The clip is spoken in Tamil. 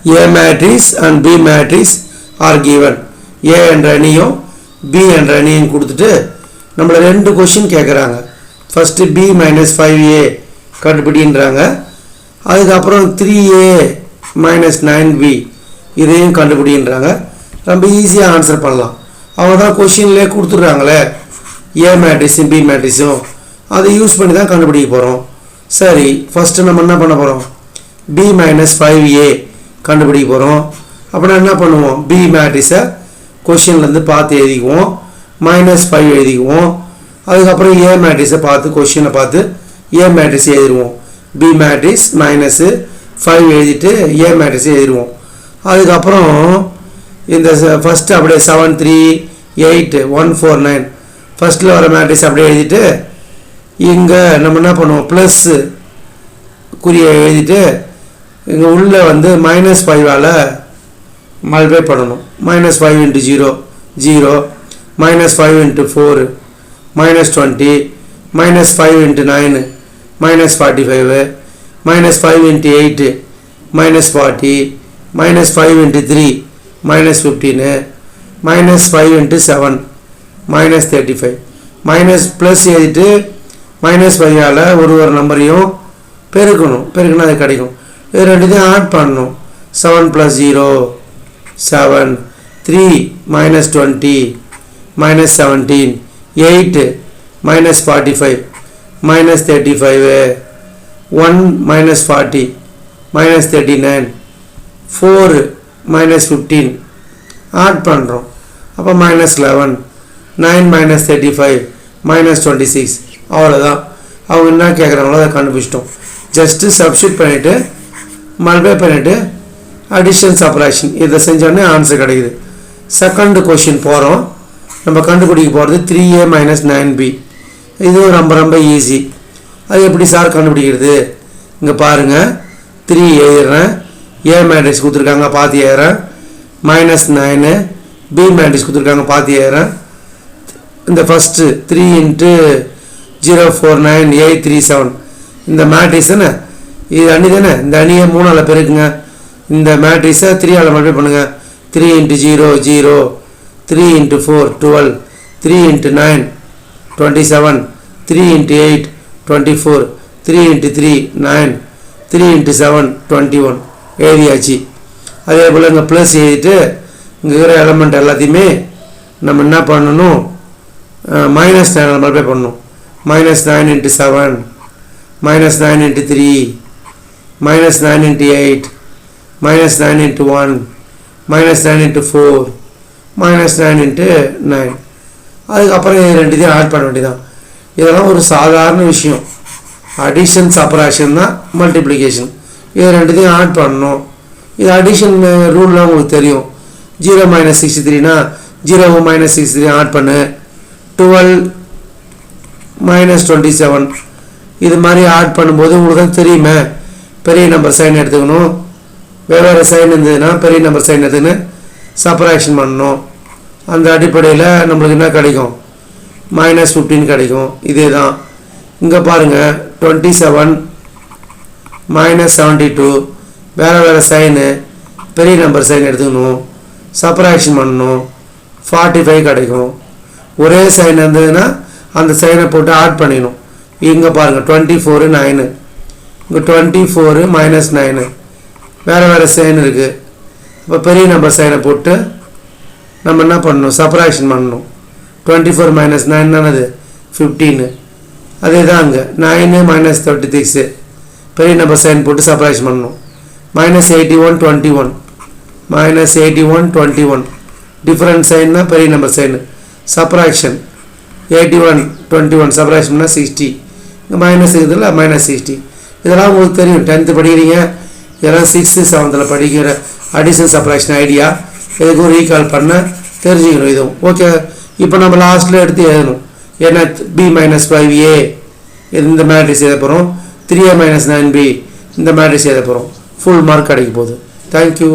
A matrix and B matrix are given. A என்ற அணியும் B என்ற அணியும் கொடுத்துட்டு நம்மள ரெண்டு क्वेश्चन கேக்குறாங்க. First B minus 5A கண்டுபிடின்றாங்க. அதுக்கு அப்புறம் 3A minus 9B இதையும் கண்டுபிடின்றாங்க. ரொம்ப ஈஸியா ஆன்சர் பண்ணலாம். அவங்கதான் क्वेश्चनலயே கொடுத்துறாங்களே A மேட்ரிக்ஸும் B மேட்ரிக்ஸும் அதை யூஸ் பண்ணி தான் கண்டுபிடிக்க போறோம். சரி, ஃபர்ஸ்ட் நம்ம என்ன பண்ண போறோம்? B minus 5A கண்டுபிடிக்க போறோம். அப்பனா என்ன பண்ணுவோம்? B மேட்ரிக்ஸை क्वेश्चनல இருந்து பார்த்து எழுதிக்குவோம். -5 எழுதிக்குவோம். அதுக்கு அப்புறம் A மேட்ரிக்ஸை பார்த்து क्वेश्चனை பார்த்து A மேட்ரிக்ஸ் எழுதிடுவோம். B மேட்ரிக்ஸ் -5 எழுதிட்டு A மேட்ரிக்ஸ் எழுதிடுவோம். அதுக்கு அப்புறம் இந்த ஃபர்ஸ்ட் அப்படியே 7 3 8 1 4 9 ஃபர்ஸ்ட்ல வர மேட்ரிக்ஸ் அப்படியே எழுதிட்டு இங்க நம்ம என்ன பண்ணுவோம்? பிளஸ் குறியை எழுதிட்டு இங்க உள்ள வந்து -5 ஆல மல்டிப்ளை பண்ணனும். -5 * 0 0 -5 * 4 -20 -5 * 9 -45 -5 * 8 -40 -5 * 3 -15 -5 * 7 -35 மைனஸ் ப்ளஸ் எழுதிட்டு -5 ஆல ஒரு நம்பரையும் பெருக்கணும். பெருக்கினா அது கிடைக்கும். இது ரெண்டுத்தையும் ஆட் பண்ணணும். 7 + 0 7 3 -20 -17 8 -45 -35 1 -40 -39 4 -15 ஆட் பண்றோம். அப்ப -11 9 -35 -26 அவ்வளவுதான். அவங்க என்ன கேக்குறாங்களோ அதை கண்டுபிடிச்சிட்டோம். ஜஸ்ட் சப்ஸ்டிட்யூட் பண்ணிட்டு மல்டிப்ளை பண்ணிட்டு அடிஷன் சப்ட்ராக்ஷன் இத செஞ்சோனே ஆன்சர் கிடைக்குது. செகண்ட் क्वेश्चन போறோம். நம்ம கண்டுபிடிக்க போறது 3A - 9B. இது ரொம்ப ஈஸி. அது எப்படி சார் கண்டுபிடிக்கிறது? இங்க பாருங்க. 3 எழுதுறேன். A மேட்ரிக்ஸ் கொடுத்திருக்காங்க பாதி எழுதுறேன். -9 B மேட்ரிக்ஸ் கொடுத்திருக்காங்க பாதி எழுதுறேன். இந்த ஃபர்ஸ்ட் 3 * 0 4 9 8 3 7 இந்த மேட்ரிக்ஸ் என்ன? இது அணி தானே? இந்த அணியை 3 ஆல பெருக்குங்க. இந்த மேட்ரிக்ஸை 3 ஆல மல்டிப்ளை பண்ணுங்க. 3 * 0 0 3 * 4 12 3 * 9 27 3 * 8 24 3 * 3 9 3 * 7 21 எழுதியாச்சு. அதே போல இங்க ப்ளஸ் எழுதிட்டு இங்க இருக்கிற எலிமெண்ட் எல்லாத்தையுமே நம்ம என்ன பண்ணணும்? -9 மல்டிப்ளை பண்ணணும். -9 * 7 -9 * 3 -9 * 8 -9 * 1 -9 * 4 -9 * 9 அதுக்கு அப்புறம் ரெண்டுத்தையும் ஆட் பண்ண வேண்டியதான். இதெல்லாம் ஒரு சாதாரண விஷயம். அடிஷன் சப்ட்ராக்ஷன் தான் மல்டிப்ளிகேஷன். இது ரெண்டுத்தையும் ஆட் பண்ணணும். இது அடிஷன் ரூல்லாம் உங்களுக்கு தெரியும். 0 - 63 னா 0 - 63 ஆட் பண்ணு. 12 - 27 இது மாதிரி ஆட் பண்ணும்போது உங்களுக்கு தெரியுமே பெரிய நம்பர் சைன் எடுத்துக்கணும். வேற சைன் இருந்ததுன்னா பெரிய நம்பர் சைன் எடுத்துன்னு சப்ட்ராக்ஷன் பண்ணணும். அந்த அடிப்படையில் நம்மளுக்கு என்ன கிடைக்கும்? -15 கிடைக்கும். இதேதான் இங்க பாருங்க. 27 -72 வேற சைன் பெரிய நம்பர் சைன் எடுத்துக்கணும். சப்ட்ராக்ஷன் பண்ணணும். 45 கிடைக்கும். ஒரே சைன் இருந்ததுன்னா அந்த சைனை போட்டு ஆட் பண்ணிடணும். இங்க பாருங்க 24 9 இங்க 24 -9 வேற சைன் இருக்கு. அப்ப பெரிய நம்பர் சைனை போட்டு நம்ம என்ன பண்ணணும்? சப்ட்ராக்ஷன் பண்ணணும். 24 - 9 என்னது? 15. அதேதான் அங்க 9 - 36 பெரிய நம்பர் சைன் போட்டு சப்ட்ராக்ஷன் பண்ணணும். -81 21 -81 21 டிஃபரண்ட் சைன்னா பெரிய நம்பர் சைன் சப்ட்ராக்ஷன் 81 21 சப்ட்ராக்ஷன் பண்ணா 60. இங்க மைனஸ் இருக்குதுல -60. இதெல்லாம் உங்களுக்கு தெரியும். 10th படிக்கிறீங்க. இதெல்லாம் 6th 7th படிக்கிற அடிஷன் சப்ட்ராக்ஷன் ஐடியா எதுக்கும் ரீகால் பண்ண தெரிஞ்சுக்கணும். இதுவும் ஓகே. இப்போ நம்ம லாஸ்ட்ல எடுத்து எழுதணும். ஏன்னா B - 5A இந்த மேட்ரிக்ஸ் எழுத போகிறோம். 3A - 9B இந்த மேட்ரிக்ஸ் எழுத போகிறோம். ஃபுல் மார்க் கிடைக்க போகுது. தேங்க்யூ.